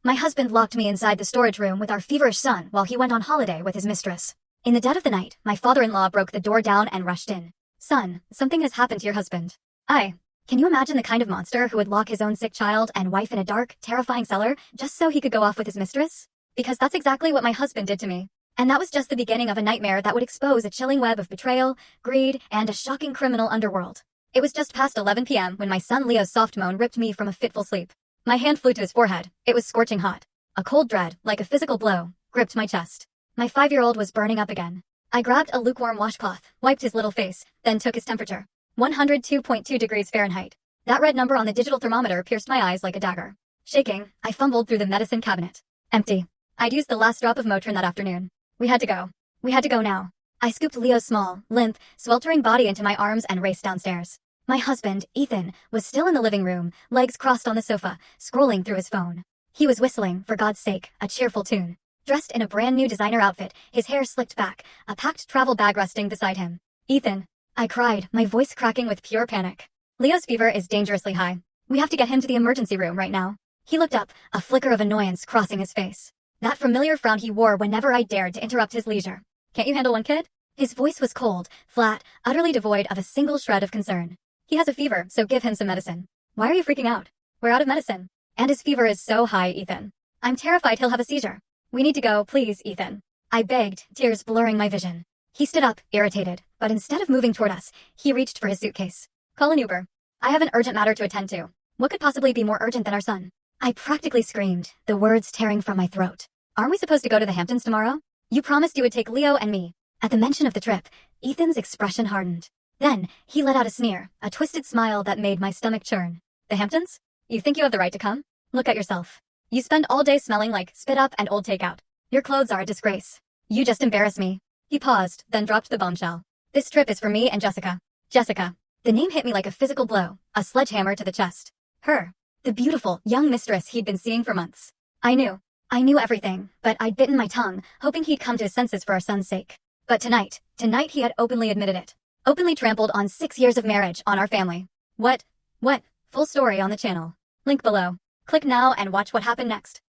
My husband locked me inside the storage room with our feverish son while he went on holiday with his mistress. In the dead of the night, my father-in-law broke the door down and rushed in. Son, something has happened to your husband. Can you imagine the kind of monster who would lock his own sick child and wife in a dark, terrifying cellar just so he could go off with his mistress? Because that's exactly what my husband did to me. And that was just the beginning of a nightmare that would expose a chilling web of betrayal, greed, and a shocking criminal underworld. It was just past 11 p.m. when my son Leo's soft moan ripped me from a fitful sleep. My hand flew to his forehead. It was scorching hot. A cold dread, like a physical blow, gripped my chest. My 5-year-old was burning up again. I grabbed a lukewarm washcloth, wiped his little face, then took his temperature. 102.2 degrees Fahrenheit. That red number on the digital thermometer pierced my eyes like a dagger. Shaking, I fumbled through the medicine cabinet. Empty. I'd used the last drop of Motrin that afternoon. We had to go. We had to go now. I scooped Leo's small, limp, sweltering body into my arms and raced downstairs. My husband, Ethan, was still in the living room, legs crossed on the sofa, scrolling through his phone. He was whistling, for God's sake, a cheerful tune. Dressed in a brand new designer outfit, his hair slicked back, a packed travel bag resting beside him. Ethan. I cried, my voice cracking with pure panic. Leo's fever is dangerously high. We have to get him to the emergency room right now. He looked up, a flicker of annoyance crossing his face. That familiar frown he wore whenever I dared to interrupt his leisure. Can't you handle one kid? His voice was cold, flat, utterly devoid of a single shred of concern. He has a fever, so give him some medicine. Why are you freaking out? We're out of medicine. And his fever is so high, Ethan. I'm terrified he'll have a seizure. We need to go, please, Ethan. I begged, tears blurring my vision. He stood up, irritated, but instead of moving toward us, he reached for his suitcase. Call an Uber. I have an urgent matter to attend to. What could possibly be more urgent than our son? I practically screamed, the words tearing from my throat. Aren't we supposed to go to the Hamptons tomorrow? You promised you would take Leo and me. At the mention of the trip, Ethan's expression hardened. Then, he let out a sneer, a twisted smile that made my stomach churn. The Hamptons? You think you have the right to come? Look at yourself. You spend all day smelling like spit up and old takeout. Your clothes are a disgrace. You just embarrass me. He paused, then dropped the bombshell. This trip is for me and Jessica. Jessica. The name hit me like a physical blow, a sledgehammer to the chest. Her. The beautiful, young mistress he'd been seeing for months. I knew everything, but I'd bitten my tongue, hoping he'd come to his senses for our son's sake. But tonight he had openly admitted it. Openly trampled on 6 years of marriage on our family. What? Full story on the channel. Link below. Click now and watch what happened next.